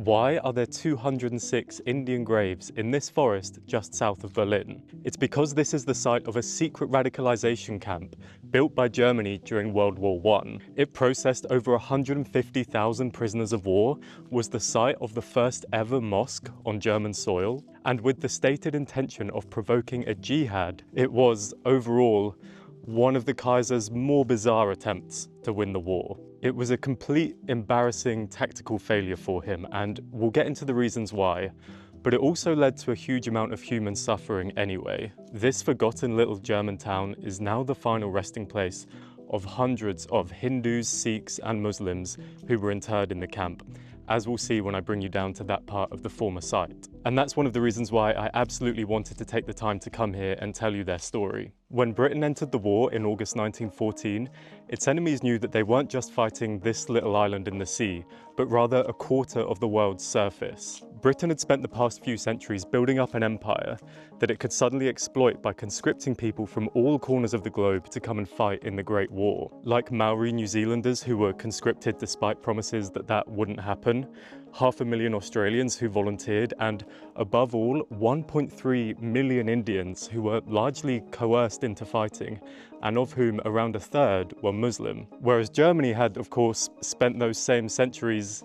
Why are there 206 Indian graves in this forest just south of Berlin? It's because this is the site of a secret radicalization camp built by Germany during World War I. It processed over 150,000 prisoners of war, was the site of the first ever mosque on German soil, and with the stated intention of provoking a jihad, it was, overall, one of the Kaiser's more bizarre attempts to win the war. It was a complete embarrassing tactical failure for him, and we'll get into the reasons why, but it also led to a huge amount of human suffering anyway. This forgotten little German town is now the final resting place of hundreds of Hindus, Sikhs and Muslims who were interred in the camp, as we'll see when I bring you down to that part of the former site. And that's one of the reasons why I absolutely wanted to take the time to come here and tell you their story. When Britain entered the war in August 1914, its enemies knew that they weren't just fighting this little island in the sea, but rather a quarter of the world's surface. Britain had spent the past few centuries building up an empire that it could suddenly exploit by conscripting people from all corners of the globe to come and fight in the Great War. Like Maori New Zealanders who were conscripted despite promises that that wouldn't happen, 500,000 Australians who volunteered, and above all, 1.3 million Indians who were largely coerced into fighting, and of whom around a third were Muslim. Whereas Germany had, of course, spent those same centuries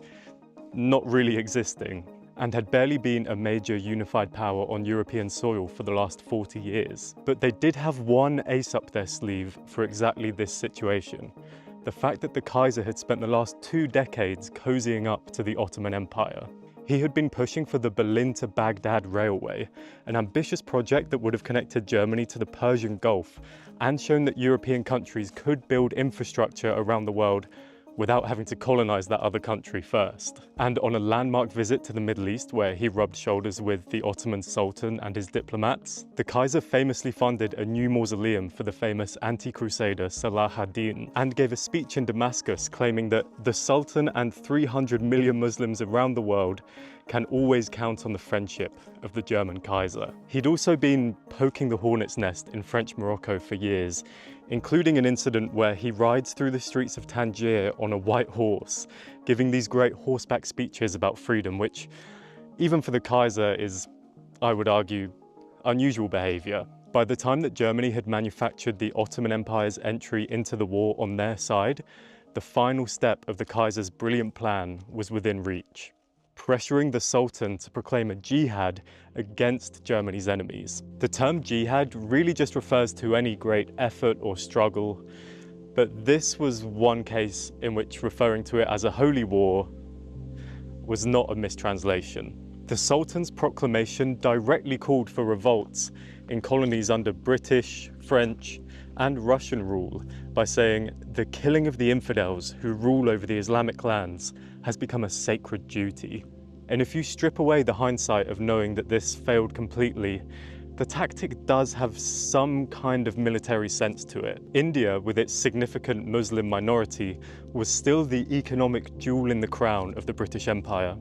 not really existing, and had barely been a major unified power on European soil for the last 40 years. But they did have one ace up their sleeve for exactly this situation: the fact that the Kaiser had spent the last 2 decades cozying up to the Ottoman Empire. He had been pushing for the Berlin to Baghdad railway, an ambitious project that would have connected Germany to the Persian Gulf and shown that European countries could build infrastructure around the world without having to colonize that other country first. And on a landmark visit to the Middle East, where he rubbed shoulders with the Ottoman Sultan and his diplomats, the Kaiser famously funded a new mausoleum for the famous anti-crusader Salah ad-Din, and gave a speech in Damascus claiming that the Sultan and 300 million Muslims around the world can always count on the friendship of the German Kaiser. He'd also been poking the hornet's nest in French Morocco for years, including an incident where he rides through the streets of Tangier on a white horse, giving these great horseback speeches about freedom, which, even for the Kaiser, is, I would argue, unusual behaviour. By the time that Germany had manufactured the Ottoman Empire's entry into the war on their side, the final step of the Kaiser's brilliant plan was within reach: pressuring the Sultan to proclaim a jihad against Germany's enemies. The term jihad really just refers to any great effort or struggle, but this was one case in which referring to it as a holy war was not a mistranslation. The Sultan's proclamation directly called for revolts in colonies under British, French, and Russian rule by saying the killing of the infidels who rule over the Islamic lands has become a sacred duty. And if you strip away the hindsight of knowing that this failed completely, the tactic does have some kind of military sense to it. India, with its significant Muslim minority, was still the economic jewel in the crown of the British Empire.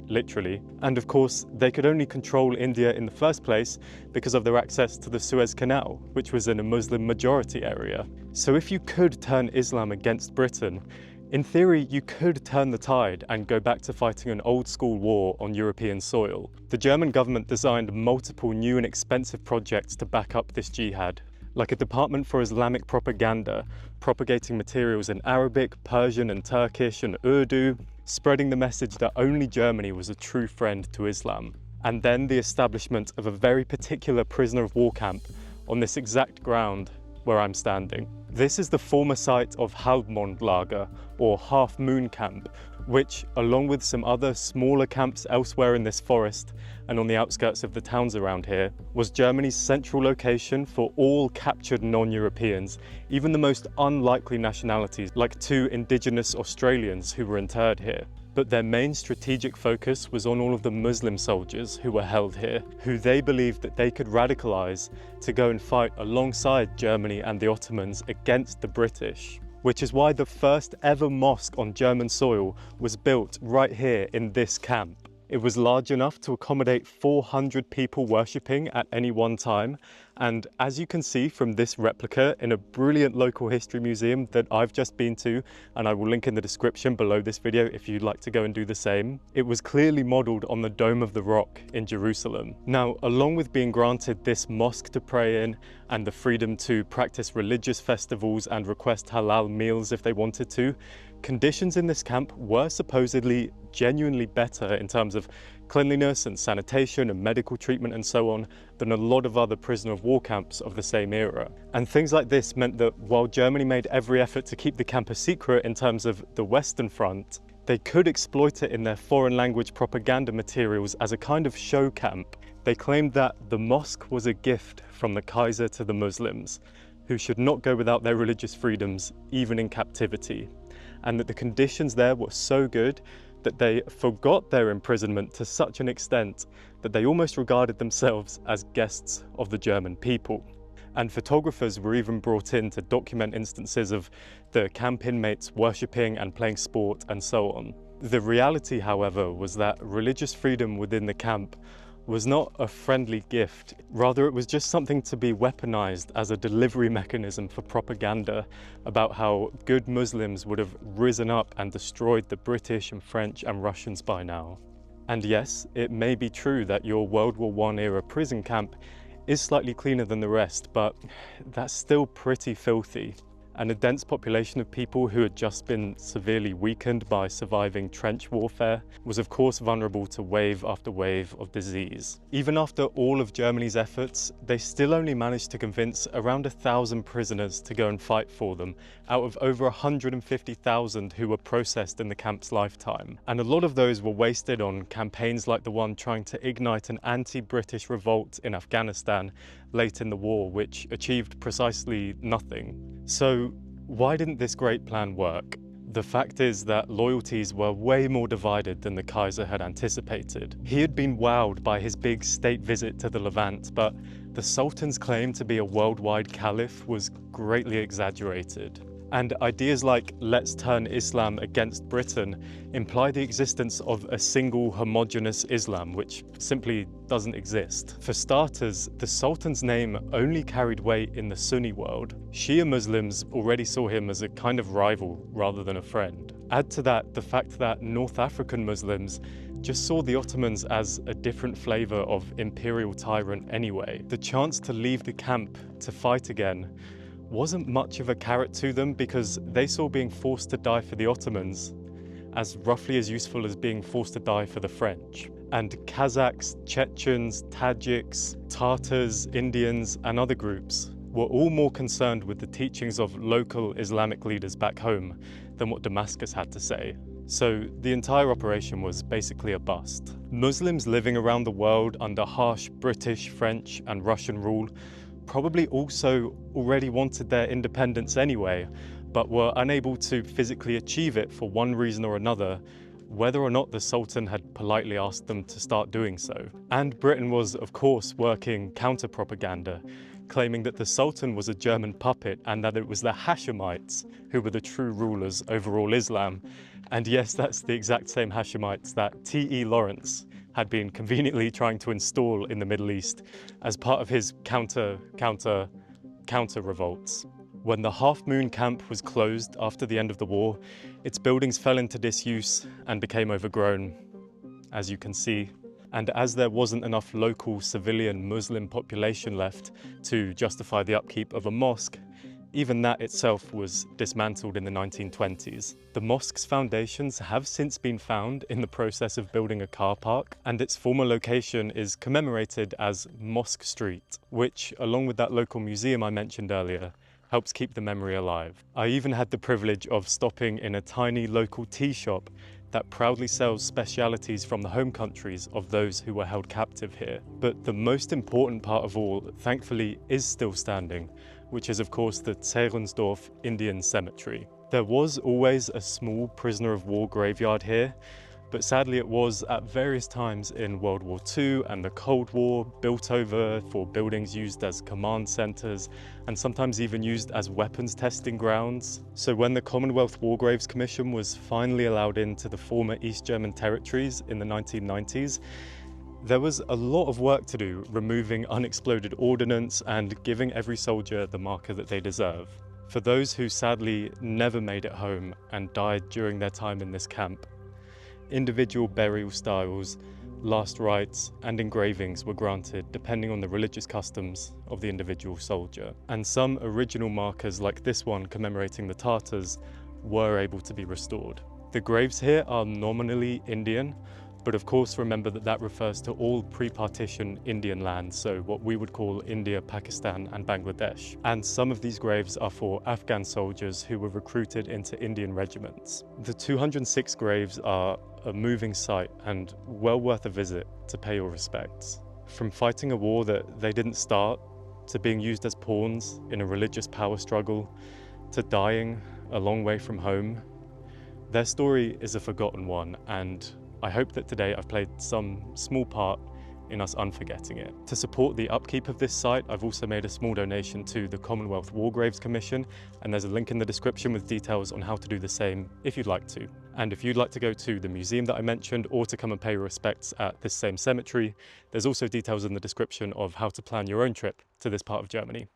Literally. And of course, they could only control India in the first place because of their access to the Suez Canal, which was in a Muslim majority area. So if you could turn Islam against Britain, in theory, you could turn the tide and go back to fighting an old-school war on European soil. The German government designed multiple new and expensive projects to back up this jihad, like a Department for Islamic Propaganda, propagating materials in Arabic, Persian and Turkish and Urdu, spreading the message that only Germany was a true friend to Islam. And then the establishment of a very particular prisoner of war camp on this exact ground where I'm standing. This is the former site of Halbmondlager, or Half Moon Camp, which, along with some other smaller camps elsewhere in this forest and on the outskirts of the towns around here, was Germany's central location for all captured non-Europeans, even the most unlikely nationalities, like 2 indigenous Australians who were interred here. But their main strategic focus was on all of the Muslim soldiers who were held here, who they believed that they could radicalize to go and fight alongside Germany and the Ottomans against the British. Which is why the first ever mosque on German soil was built right here in this camp. It was large enough to accommodate 400 people worshipping at any one time, and as you can see from this replica in a brilliant local history museum that I've just been to, and I will link in the description below this video if you'd like to go and do the same, it was clearly modelled on the Dome of the Rock in Jerusalem. Now, along with being granted this mosque to pray in and the freedom to practice religious festivals and request halal meals if they wanted to, conditions in this camp were supposedly genuinely better in terms of cleanliness and sanitation and medical treatment and so on than a lot of other prisoner of war camps of the same era. And things like this meant that while Germany made every effort to keep the camp a secret in terms of the Western Front, they could exploit it in their foreign language propaganda materials as a kind of show camp. They claimed that the mosque was a gift from the Kaiser to the Muslims, who should not go without their religious freedoms, even in captivity, and that the conditions there were so good that they forgot their imprisonment to such an extent that they almost regarded themselves as guests of the German people. And photographers were even brought in to document instances of the camp inmates worshipping and playing sport and so on. The reality, however, was that religious freedom within the camp was not a friendly gift. Rather, it was just something to be weaponized as a delivery mechanism for propaganda about how good Muslims would have risen up and destroyed the British and French and Russians by now. And yes, it may be true that your World War I era prison camp is slightly cleaner than the rest, but that's still pretty filthy. And a dense population of people who had just been severely weakened by surviving trench warfare was of course vulnerable to wave after wave of disease. Even after all of Germany's efforts, they still only managed to convince around 1,000 prisoners to go and fight for them, out of over 150,000 who were processed in the camp's lifetime. And a lot of those were wasted on campaigns like the one trying to ignite an anti-British revolt in Afghanistan late in the war, which achieved precisely nothing. So why didn't this great plan work? The fact is that loyalties were way more divided than the Kaiser had anticipated. He had been wowed by his big state visit to the Levant, but the Sultan's claim to be a worldwide caliph was greatly exaggerated. And ideas like "let's turn Islam against Britain" imply the existence of a single homogeneous Islam, which simply doesn't exist. For starters, the Sultan's name only carried weight in the Sunni world. Shia Muslims already saw him as a kind of rival rather than a friend. Add to that the fact that North African Muslims just saw the Ottomans as a different flavour of imperial tyrant anyway. The chance to leave the camp to fight again wasn't much of a carrot to them, because they saw being forced to die for the Ottomans as roughly as useful as being forced to die for the French. And Kazakhs, Chechens, Tajiks, Tartars, Indians and other groups were all more concerned with the teachings of local Islamic leaders back home than what Damascus had to say. So the entire operation was basically a bust. Muslims living around the world under harsh British, French and Russian rule probably also already wanted their independence anyway, but were unable to physically achieve it for one reason or another, whether or not the Sultan had politely asked them to start doing so. And Britain was, of course, working counter-propaganda, claiming that the Sultan was a German puppet and that it was the Hashemites who were the true rulers over all Islam. And yes, that's the exact same Hashemites that T.E. Lawrence had been conveniently trying to install in the Middle East as part of his counter revolts. When the Half Moon camp was closed after the end of the war, its buildings fell into disuse and became overgrown, as you can see. And as there wasn't enough local civilian Muslim population left to justify the upkeep of a mosque, even that itself was dismantled in the 1920s. The mosque's foundations have since been found in the process of building a car park, and its former location is commemorated as Mosque Street, which, along with that local museum I mentioned earlier, helps keep the memory alive. I even had the privilege of stopping in a tiny local tea shop that proudly sells specialities from the home countries of those who were held captive here. But the most important part of all, thankfully, is still standing, which is of course the Wünsdorf Indian Cemetery. There was always a small prisoner of war graveyard here, But sadly it was at various times in World War II and the Cold War built over for buildings used as command centres and sometimes even used as weapons testing grounds. So when the Commonwealth War Graves Commission was finally allowed into the former East German territories in the 1990s, there was a lot of work to do removing unexploded ordnance and giving every soldier the marker that they deserve. For those who sadly never made it home and died during their time in this camp, individual burial styles, last rites and engravings were granted depending on the religious customs of the individual soldier. And some original markers like this one commemorating the Tartars were able to be restored. The graves here are nominally Indian, but of course remember that that refers to all pre-partition Indian lands, so what we would call India, Pakistan and Bangladesh. And some of these graves are for Afghan soldiers who were recruited into Indian regiments. The 206 graves are a moving sight and well worth a visit to pay your respects. From fighting a war that they didn't start, to being used as pawns in a religious power struggle, to dying a long way from home, their story is a forgotten one, and I hope that today I've played some small part in us unforgetting it. To support the upkeep of this site, I've also made a small donation to the Commonwealth War Graves Commission, and there's a link in the description with details on how to do the same if you'd like to. And if you'd like to go to the museum that I mentioned or to come and pay your respects at this same cemetery, there's also details in the description of how to plan your own trip to this part of Germany.